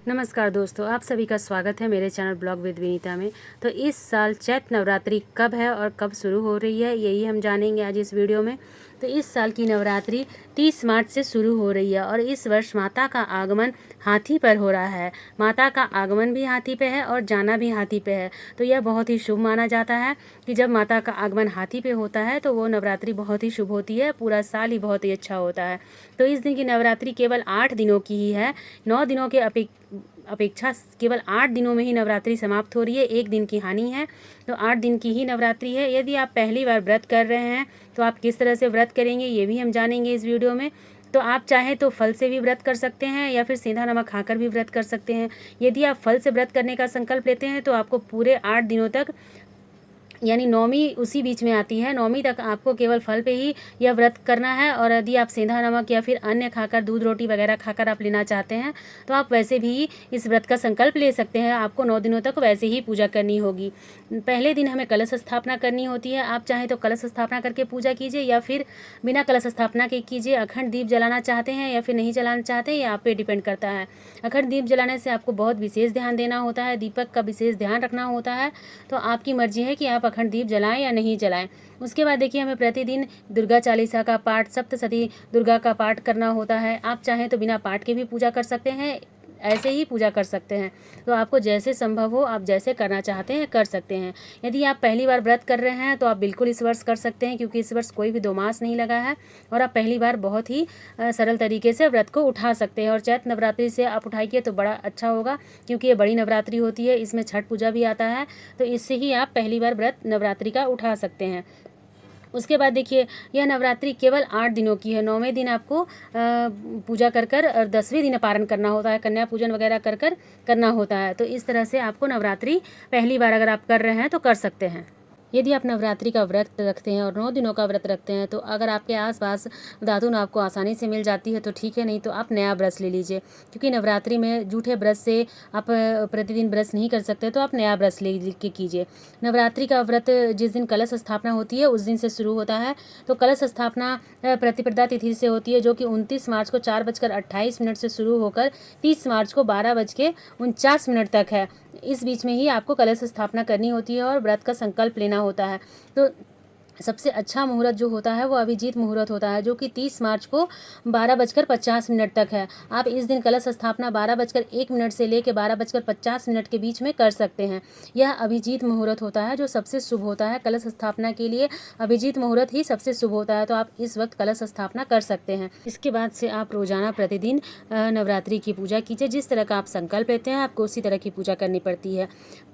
नमस्कार दोस्तों, आप सभी का स्वागत है मेरे चैनल ब्लॉग विद विनीता में। तो इस साल चैत्र नवरात्रि कब है और कब शुरू हो रही है, यही हम जानेंगे आज इस वीडियो में। तो इस साल की नवरात्रि 30 मार्च से शुरू हो रही है और इस वर्ष माता का आगमन हाथी पर हो रहा है। माता का आगमन भी हाथी पे है और जाना भी हाथी पे है। तो यह बहुत ही शुभ माना जाता है कि जब माता का आगमन हाथी पे होता है तो वो नवरात्रि बहुत ही शुभ होती है, पूरा साल ही बहुत ही अच्छा होता है। तो इस दिन की नवरात्रि केवल 8 दिनों की ही है। 9 दिनों के अपेक्षा केवल 8 दिनों में ही नवरात्रि समाप्त हो रही है, एक दिन की हानि है। तो 8 दिन की ही नवरात्रि है। यदि आप पहली बार व्रत कर रहे हैं तो आप किस तरह से व्रत करेंगे ये भी हम जानेंगे इस वीडियो में। तो आप चाहें तो फल से भी व्रत कर सकते हैं या फिर सेंधा नमक खाकर भी व्रत कर सकते हैं। यदि आप फल से व्रत करने का संकल्प लेते हैं तो आपको पूरे 8 दिनों तक, यानी नौमी उसी बीच में आती है, नौमी तक आपको केवल फल पे ही यह व्रत करना है। और यदि आप सेंधा नमक या फिर अन्य खाकर, दूध रोटी वगैरह खाकर आप लेना चाहते हैं तो आप वैसे भी इस व्रत का संकल्प ले सकते हैं। आपको 9 दिनों तक वैसे ही पूजा करनी होगी। पहले दिन हमें कलश स्थापना करनी होती है। आप चाहें तो कलश स्थापना करके पूजा कीजिए या फिर बिना कलश स्थापना के कीजिए। अखंड दीप जलाना चाहते हैं या फिर नहीं जलाना चाहते, ये आप पे डिपेंड करता है। अखंड दीप जलाने से आपको बहुत विशेष ध्यान देना होता है, दीपक का विशेष ध्यान रखना होता है। तो आपकी मर्जी है कि आप अखंड दीप जलाएं या नहीं जलाएं। उसके बाद देखिए, हमें प्रतिदिन दुर्गा चालीसा का पाठ, सप्तशती दुर्गा का पाठ करना होता है। आप चाहें तो बिना पाठ के भी पूजा कर सकते हैं, ऐसे ही पूजा कर सकते हैं। तो आपको जैसे संभव हो, आप जैसे करना चाहते हैं कर सकते हैं। यदि आप पहली बार व्रत कर रहे हैं तो आप बिल्कुल इस वर्ष कर सकते हैं, क्योंकि इस वर्ष कोई भी 2 मास नहीं लगा है और आप पहली बार बहुत ही सरल तरीके से व्रत को उठा सकते हैं। और चैत्र नवरात्रि से आप उठाइए तो बड़ा अच्छा होगा, क्योंकि ये बड़ी नवरात्रि होती है, इसमें छठ पूजा भी आता है। तो इससे ही आप पहली बार व्रत नवरात्रि का उठा सकते हैं। उसके बाद देखिए, यह नवरात्रि केवल 8 दिनों की है। 9वें दिन आपको पूजा कर कर और 10वें दिन पारण करना होता है, कन्या पूजन वगैरह कर कर करना होता है। तो इस तरह से आपको नवरात्रि पहली बार अगर आप कर रहे हैं तो कर सकते हैं। यदि आप नवरात्रि का व्रत रखते हैं और 9 दिनों का व्रत रखते हैं तो अगर आपके आसपास दातुन आपको आसानी से मिल जाती है तो ठीक है, नहीं तो आप नया ब्रश ले लीजिए, क्योंकि नवरात्रि में जूठे ब्रश से आप प्रतिदिन ब्रश नहीं कर सकते, तो आप नया ब्रश ले के कीजिए। नवरात्रि का व्रत जिस दिन कलश स्थापना होती है उस दिन से शुरू होता है। तो कलश स्थापना प्रतिपदा तिथि से होती है, जो कि 29 मार्च को 4:28 से शुरू होकर 30 मार्च को 12:49 तक है। इस बीच में ही आपको कलश स्थापना करनी होती है और व्रत का संकल्प लेना होता है। तो सबसे अच्छा मुहूर्त जो होता है वो अभिजीत मुहूर्त होता है, जो कि 30 मार्च को 12:50 तक है। आप इस दिन कलश स्थापना 12:01 से लेकर 12:50 के बीच में कर सकते हैं। यह अभिजीत मुहूर्त होता है जो सबसे शुभ होता है। कलश स्थापना के लिए अभिजीत मुहूर्त ही सबसे शुभ होता है। तो आप इस वक्त कलश स्थापना कर सकते हैं। इसके बाद से आप रोजाना प्रतिदिन नवरात्रि की पूजा कीजिए। जिस तरह का आप संकल्प लेते हैं आपको उसी तरह की पूजा करनी पड़ती है।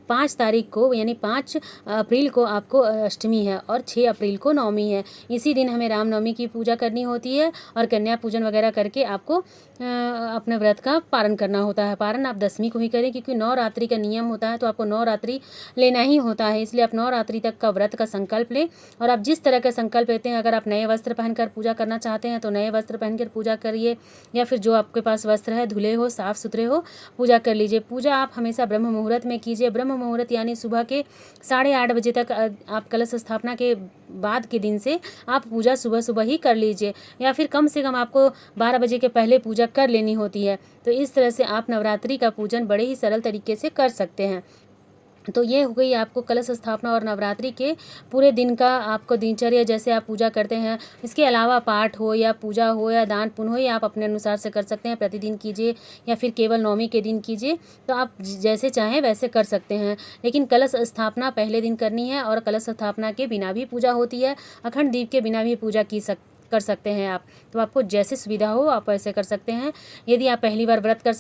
5 तारीख को यानी 5 अप्रैल को आपको अष्टमी है और 6 अप्रैल को नवमी है। इसी दिन हमें रामनवमी की पूजा करनी होती है और कन्या पूजन वगैरह करके आपको अपने व्रत का पारण करना होता है। पारण आप 10वीं को ही करें, क्योंकि 9 रात्रि का नियम होता है, तो आपको 9 रात्रि लेना ही होता है। इसलिए आप 9 रात्रि तक का व्रत का संकल्प लें। और आप जिस तरह का संकल्प लेते हैं, अगर आप नए वस्त्र पहनकर पूजा करना चाहते हैं तो नए वस्त्र पहनकर पूजा करिए, या फिर जो आपके पास वस्त्र है धुले हो, साफ सुथरे हो, पूजा कर लीजिए। पूजा आप हमेशा ब्रह्म मुहूर्त में कीजिए। ब्रह्म मुहूर्त यानी सुबह के 8:30 बजे तक आप कलश स्थापना के बाद के दिन से आप पूजा सुबह सुबह ही कर लीजिए, या फिर कम से कम आपको 12 बजे के पहले पूजा कर लेनी होती है। तो इस तरह से आप नवरात्रि का पूजन बड़े ही सरल तरीके से कर सकते हैं। तो ये हो गई आपको कलश स्थापना और नवरात्रि के पूरे दिन का आपको दिनचर्या, जैसे आप पूजा करते हैं। इसके अलावा पाठ हो या पूजा हो या दान पुण्य हो, या आप अपने अनुसार से कर सकते हैं। प्रतिदिन कीजिए या फिर केवल नवमी के दिन कीजिए, तो आप जैसे चाहें वैसे कर सकते हैं। लेकिन कलश स्थापना पहले दिन करनी है और कलश स्थापना के बिना भी पूजा होती है। अखंड दीप के बिना भी पूजा कर सकते हैं आप। तो आपको जैसे सुविधा हो आप ऐसे कर सकते हैं। यदि आप पहली बार व्रत कर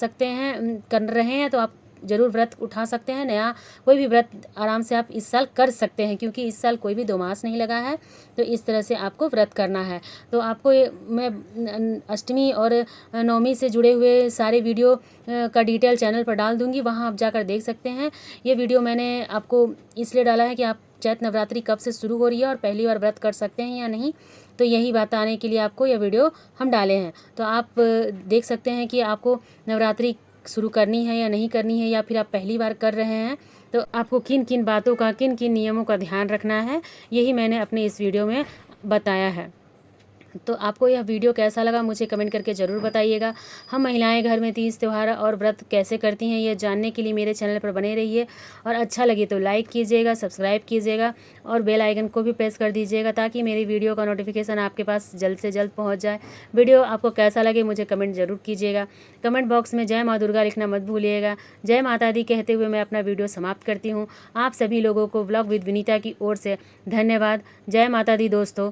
रहे हैं तो आप ज़रूर व्रत उठा सकते हैं। नया कोई भी व्रत आराम से आप इस साल कर सकते हैं, क्योंकि इस साल कोई भी 2 मास नहीं लगा है। तो इस तरह से आपको व्रत करना है। तो आपको मैं अष्टमी और नवमी से जुड़े हुए सारे वीडियो का डिटेल चैनल पर डाल दूँगी, वहाँ आप जाकर देख सकते हैं। ये वीडियो मैंने आपको इसलिए डाला है कि आप चैत्र नवरात्रि कब से शुरू हो रही है और पहली बार व्रत कर सकते हैं या नहीं, तो यही बताने के लिए आपको यह वीडियो हम डाले हैं। तो आप देख सकते हैं कि आपको नवरात्रि शुरू करनी है या नहीं करनी है, या फिर आप पहली बार कर रहे हैं तो आपको किन किन बातों का, किन किन नियमों का ध्यान रखना है, यही मैंने अपने इस वीडियो में बताया है। तो आपको यह वीडियो कैसा लगा मुझे कमेंट करके ज़रूर बताइएगा। हम महिलाएं घर में तीज त्यौहार और व्रत कैसे करती हैं ये जानने के लिए मेरे चैनल पर बने रहिए, और अच्छा लगे तो लाइक कीजिएगा, सब्सक्राइब कीजिएगा और बेल आइकन को भी प्रेस कर दीजिएगा ताकि मेरी वीडियो का नोटिफिकेशन आपके पास जल्द से जल्द पहुँच जाए। वीडियो आपको कैसा लगे मुझे कमेंट ज़रूर कीजिएगा। कमेंट बॉक्स में जय माँ दुर्गा लिखना मत भूलिएगा। जय माता दी कहते हुए मैं अपना वीडियो समाप्त करती हूँ। आप सभी लोगों को व्लॉग विद विनीता की ओर से धन्यवाद। जय माता दी दोस्तों।